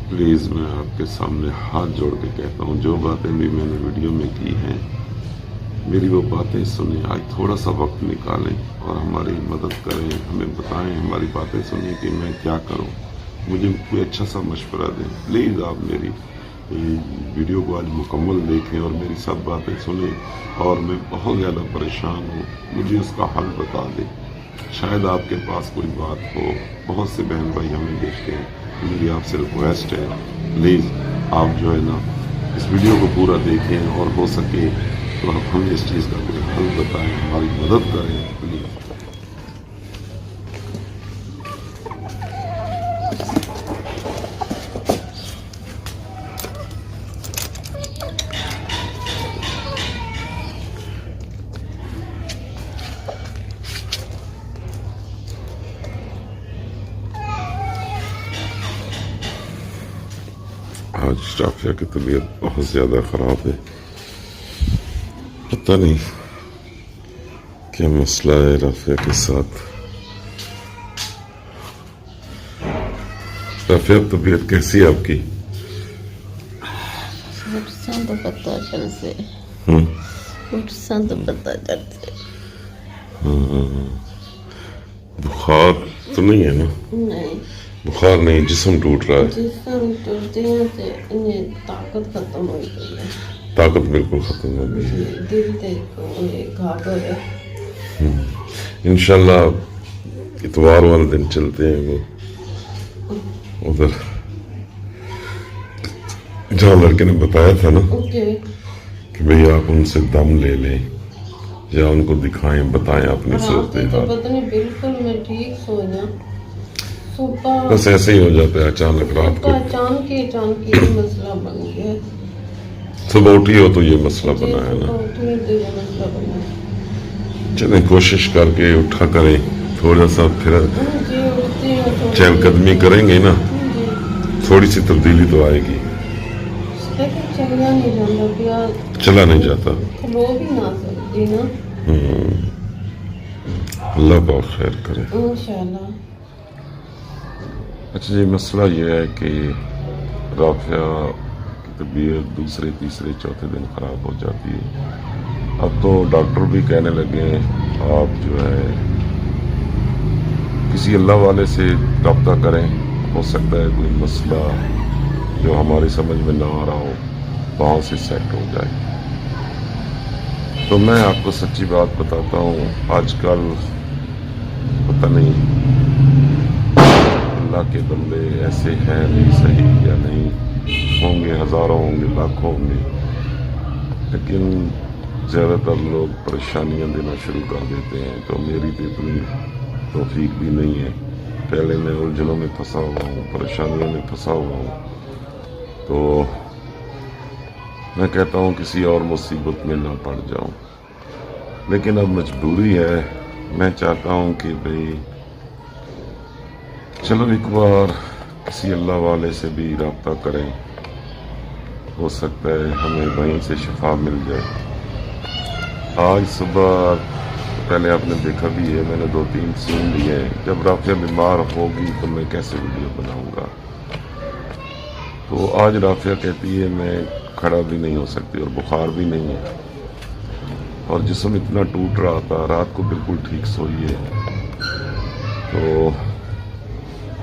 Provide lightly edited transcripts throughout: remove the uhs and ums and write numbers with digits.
Please میں آپ کے سامنے ہاتھ جوڑ کے کہتا ہوں، جو باتیں بھی میں نے ویڈیو میں کی ہیں میری وہ باتیں سنیں، آج تھوڑا سا وقت نکالیں اور ہماری مدد کریں، ہمیں بتائیں، ہماری باتیں سنیں کہ میں کیا کروں، مجھے کوئی اچھا سا مشورہ دیں۔ پلیز آپ میری ویڈیو کو آج مکمل دیکھیں اور میری سب باتیں سنیں، اور میں بہت زیادہ پریشان ہوں، مجھے اس کا حل بتا دیں۔ شاید آپ کے پاس کوئی بات ہو، بہت سے بہن بھائی ہمیں دیکھتے ہیں، میری آپ سے ریکویسٹ ہے پلیز آپ جو ہے نا اس ویڈیو کو پورا دیکھیں، اور ہو سکے تو ہمیں اس چیز کا کوئی حل بتائیں، ہماری مدد کریں پلیز۔ آج رافیہ کی طبیعت بہت زیادہ خراب ہے، پتہ نہیں کیا مسئلہ ہے رافیہ کے ساتھ۔ رافیہ طبیعت کیسی ہے آپ کی؟ تو پتہ چلتے پتہ چلتے بخار تو نہیں ہے نا؟ نہیں، بخار نہیں، جسم ٹوٹ رہا ہے، جسم ٹوٹتے ہیں سے انہیں طاقت ختم ہو گئی ہے، طاقت بالکل ختم ہو گئی۔ دل تے گھاٹو ہے۔ انشاءاللہ اتوار والے دن چلتے ہیں وہ ادھر جہاں لڑکے نے بتایا تھا نا کہ بھئی آپ ان سے دم لے لیں یا ان کو دکھائیں، بتائیں اپنی صورتحال۔ پتہ نہیں بالکل میں ٹھیک سویا صبح، بس ایسے ہی ہو جاتا ہے اچانک رات کو، اچانک ہی مسئلہ بن گیا۔ صبح اٹھی ہو تو یہ مسئلہ بنا ہے نا۔ چلیں کوشش کر کے اٹھا کریں، تھوڑا سا پھر چہل قدمی کریں گے نا، تھوڑی سی تبدیلی تو آئے گی۔ چلا نہیں جاتا، اللہ پاک خیر کرے انشاءاللہ۔ اچھا جی، مسئلہ یہ ہے کہ رافیہ کی طبیعت دوسرے تیسرے چوتھے دن خراب ہو جاتی ہے۔ اب تو ڈاکٹر بھی کہنے لگے ہیں آپ جو ہے کسی اللہ والے سے رابطہ کریں، ہو سکتا ہے کوئی مسئلہ جو ہماری سمجھ میں نہ آ رہا ہو وہاں سے سیٹ ہو جائے۔ تو میں آپ کو سچی بات بتاتا ہوں، آج کل پتہ نہیں اللہ کے بندے ایسے ہیں بھی صحیح یا نہیں، ہوں گے ہزاروں، ہوں گے لاکھوں، ہوں گے، لیکن زیادہ تر لوگ پریشانیاں دینا شروع کر دیتے ہیں۔ تو میری تو اتنی توفیق بھی نہیں ہے، پہلے میں الجھنوں میں پھنسا ہوا ہوں، پریشانیوں میں پھنسا ہوا ہوں، تو میں کہتا ہوں کسی اور مصیبت میں نہ پڑ جاؤں، لیکن اب مجبوری ہے۔ میں چاہتا ہوں کہ بھئی چلو ایک بار کسی اللہ والے سے بھی رابطہ کریں، ہو سکتا ہے ہمیں وہیں سے شفا مل جائے۔ آج صبح پہلے آپ نے دیکھا بھی ہے، میں نے 2-3 سین لیے ہیں۔ جب رافیہ بیمار ہوگی تو میں کیسے ویڈیو بناؤں گا؟ تو آج رافیہ کہتی ہے میں کھڑا بھی نہیں ہو سکتی اور بخار بھی نہیں ہے، اور جسم اتنا ٹوٹ رہا تھا، رات کو بالکل ٹھیک سوئی ہے، تو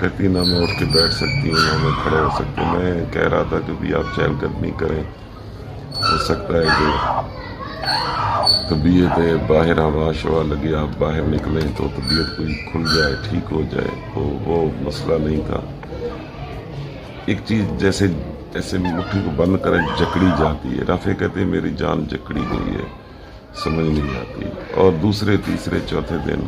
کہتی نہ میں اٹھ کے بیٹھ سکتی ہوں نہ میں کھڑا ہو سکتی ہوں۔ میں کہہ رہا تھا کہ بھی آپ چہل قدمی کریں، ہو سکتا ہے کہ طبیعت ہے، باہر ہوا شوا لگے، آپ باہر نکلیں تو طبیعت کوئی کھل جائے، ٹھیک ہو جائے، تو وہ مسئلہ نہیں تھا۔ ایک چیز جیسے مٹھی کو بند کریں جکڑی جاتی ہے، رافیہ کہتے ہیں میری جان جکڑی گئی ہے، سمجھ نہیں آتی، اور دوسرے تیسرے چوتھے دن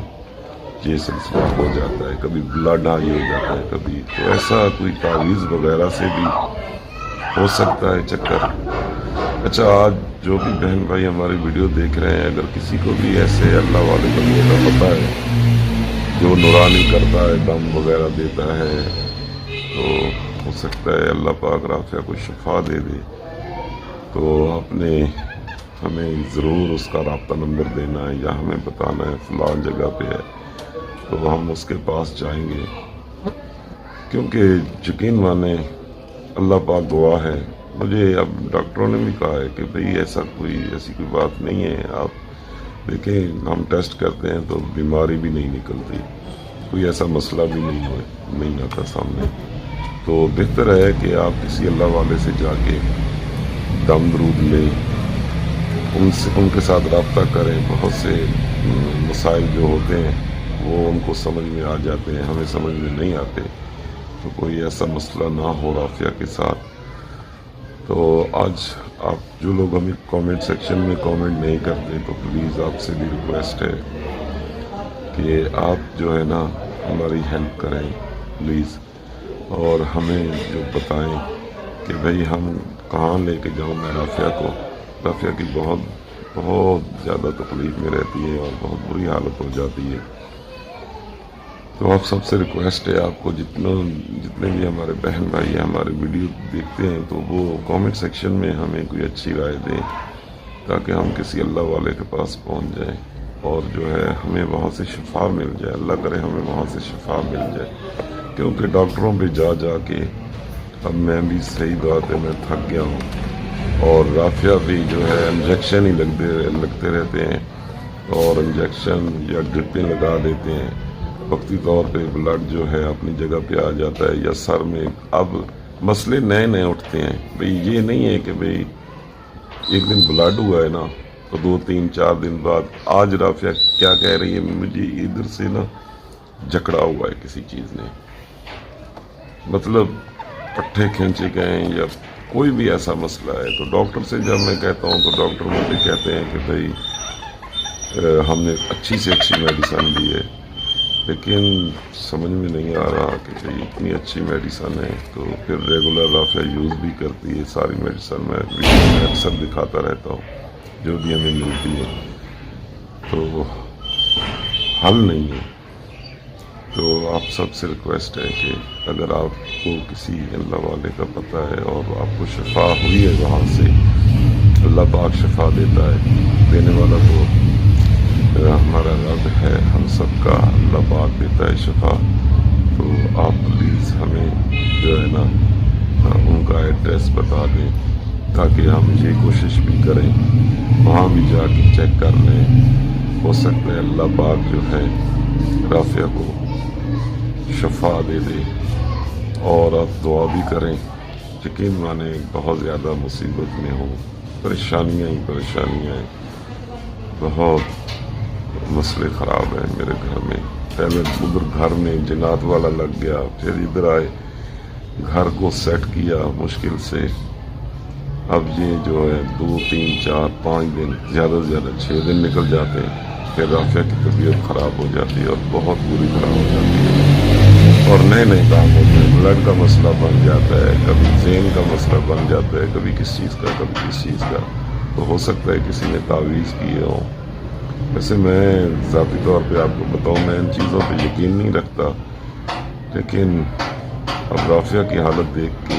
یہ سلسلہ ہو جاتا ہے، کبھی بلڈ ہائی ہو جاتا ہے کبھی، تو ایسا کوئی تعویذ وغیرہ سے بھی ہو سکتا ہے چکر۔ اچھا، آج جو بھی بہن بھائی ہماری ویڈیو دیکھ رہے ہیں، اگر کسی کو بھی ایسے اللہ والے بندے کا پتہ ہے جو نورانی کرتا ہے، دم وغیرہ دیتا ہے، تو ہو سکتا ہے اللہ پاک رافیہ کو شفا دے دے، تو آپ نے ہمیں ضرور اس کا رابطہ نمبر دینا ہے یا ہمیں بتانا ہے فلاں جگہ پہ ہے، تو ہم اس کے پاس جائیں گے، کیونکہ یقین مانیں اللہ پاک گواہ ہے، مجھے اب ڈاکٹروں نے بھی کہا ہے کہ بھئی ایسی کوئی بات نہیں ہے، آپ دیکھیں ہم ٹیسٹ کرتے ہیں تو بیماری بھی نہیں نکلتی، کوئی ایسا مسئلہ بھی نہیں آتا سامنے، تو بہتر ہے کہ آپ کسی اللہ والے سے جا کے دم درود لیں، ان کے ساتھ رابطہ کریں، بہت سے مسائل جو ہوتے ہیں وہ ان کو سمجھ میں آ جاتے ہیں، ہمیں سمجھ میں نہیں آتے، تو کوئی ایسا مسئلہ نہ ہو رافیہ کے ساتھ۔ تو آج آپ جو لوگ ہمیں کامنٹ سیکشن میں کامنٹ نہیں کرتے تو پلیز آپ سے بھی ریکویسٹ ہے کہ آپ جو ہے نا ہماری ہیلپ کریں پلیز، اور ہمیں جو بتائیں کہ بھئی ہم کہاں لے کے جاؤں میں رافیہ کو۔ رافیہ کی بہت زیادہ تکلیف میں رہتی ہے اور بہت بری حالت ہو جاتی ہے، تو آپ سب سے ریکویسٹ ہے، آپ کو جتنے بھی ہمارے بہن بھائی ہمارے ویڈیو دیکھتے ہیں تو وہ کامنٹ سیکشن میں ہمیں کوئی اچھی رائے دیں تاکہ ہم کسی اللہ والے کے پاس پہنچ جائیں اور جو ہے ہمیں وہاں سے شفا مل جائے، اللہ کرے ہمیں وہاں سے شفا مل جائے، کیونکہ ڈاکٹروں پہ جا کے اب میں بھی صحیح بات ہے میں تھک گیا ہوں، اور رافیہ بھی جو ہے انجیکشن ہی لگتے رہتے ہیں، اور انجیکشن یا ڈرپیں لگا دیتے ہیں، وقتی طور پہ بلڈ جو ہے اپنی جگہ پہ آ جاتا ہے یا سر میں۔ اب مسئلے نئے اٹھتے ہیں، بھئی یہ نہیں ہے کہ بھئی ایک دن بلڈ ہوا ہے نا تو 2-3-4 دن بعد آج رافیہ کیا کہہ رہی ہے، مجھے ادھر سے نا جکڑا ہوا ہے کسی چیز نے، مطلب پٹھے کھینچے گئے یا کوئی بھی ایسا مسئلہ ہے، تو ڈاکٹر سے جب میں کہتا ہوں تو ڈاکٹر مجھے کہتے ہیں کہ بھئی ہم نے اچھی سے اچھی میڈیسن دی ہے، لیکن سمجھ میں نہیں آ رہا کہ بھئی اتنی اچھی میڈیسن ہے تو پھر ریگولر رافیہ یوز بھی کرتی ہے ساری میڈیسن، میں اکثر دکھاتا رہتا ہوں جو بھی ہمیں ملتی ہے، تو حل نہیں ہے۔ تو آپ سب سے ریکویسٹ ہے کہ اگر آپ کو کسی اللہ والے کا پتہ ہے اور آپ کو شفا ہوئی ہے وہاں سے، اللہ پاک شفا دیتا ہے، دینے والا تو ہمارا رب ہے ہم سب کا، اللہ پاک دیتا ہے شفا، تو آپ پلیز ہمیں جو ہے نا ان کا ایڈریس بتا دیں تاکہ ہم یہ کوشش بھی کریں، وہاں بھی جا کے چیک کر لیں، ہو سکتا ہے اللہ پاک جو ہے رافیہ کو شفا دے دے، اور آپ دعا بھی کریں، یقین مانیں بہت زیادہ مصیبت میں ہوں، پریشانیاں ہیں، بہت مسئلے خراب ہیں میرے گھر میں، پہلے ادھر گھر میں جنات والا لگ گیا، پھر ادھر آئے گھر کو سیٹ کیا مشکل سے، اب یہ جو ہے 2-3-4-5 دن زیادہ سے زیادہ 6 دن نکل جاتے ہیں، پھر رافیہ کی طبیعت خراب ہو جاتی ہے اور بہت بری خراب ہو جاتی ہے، اور نئے کام ہوتے ہیں، بلڈ کا مسئلہ بن جاتا ہے، کبھی ذہن کا مسئلہ بن جاتا ہے، کبھی کس چیز کا کبھی کس چیز کا، تو ہو سکتا ہے کسی نے تعویذ کیے ہوں۔ ویسے میں ذاتی طور پہ آپ کو بتاؤں میں ان چیزوں پہ یقین نہیں رکھتا، لیکن اب رافیہ کی حالت دیکھ کے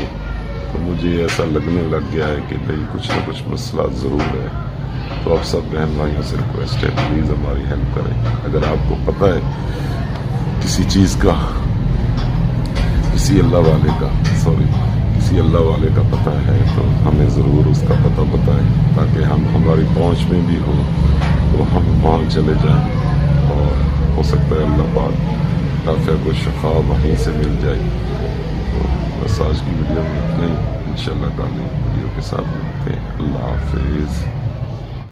تو مجھے ایسا لگنے لگ گیا ہے کہ بھئی کچھ نہ کچھ مسئلہ ضرور ہے، تو آپ سب بہن بھائیوں سے ریکویسٹ ہے پلیز ہماری ہیلپ کریں، اگر آپ کو پتہ ہے کسی چیز کا، کسی اللہ والے کا پتہ ہے تو ہمیں ضرور اس کا پتہ بتائیں تاکہ ہم ہماری پہنچ میں بھی ہو تو ہم وہاں چلے جائیں، اور ہو سکتا ہے اللہ پاک رافیہ کو شفا وہیں سے مل جائے۔ تو بس آج کی ویڈیو میں اتنا ہی، انشاءاللہ تعالی ویڈیو کے ساتھ ملتے ہیں، اللہ حافظ۔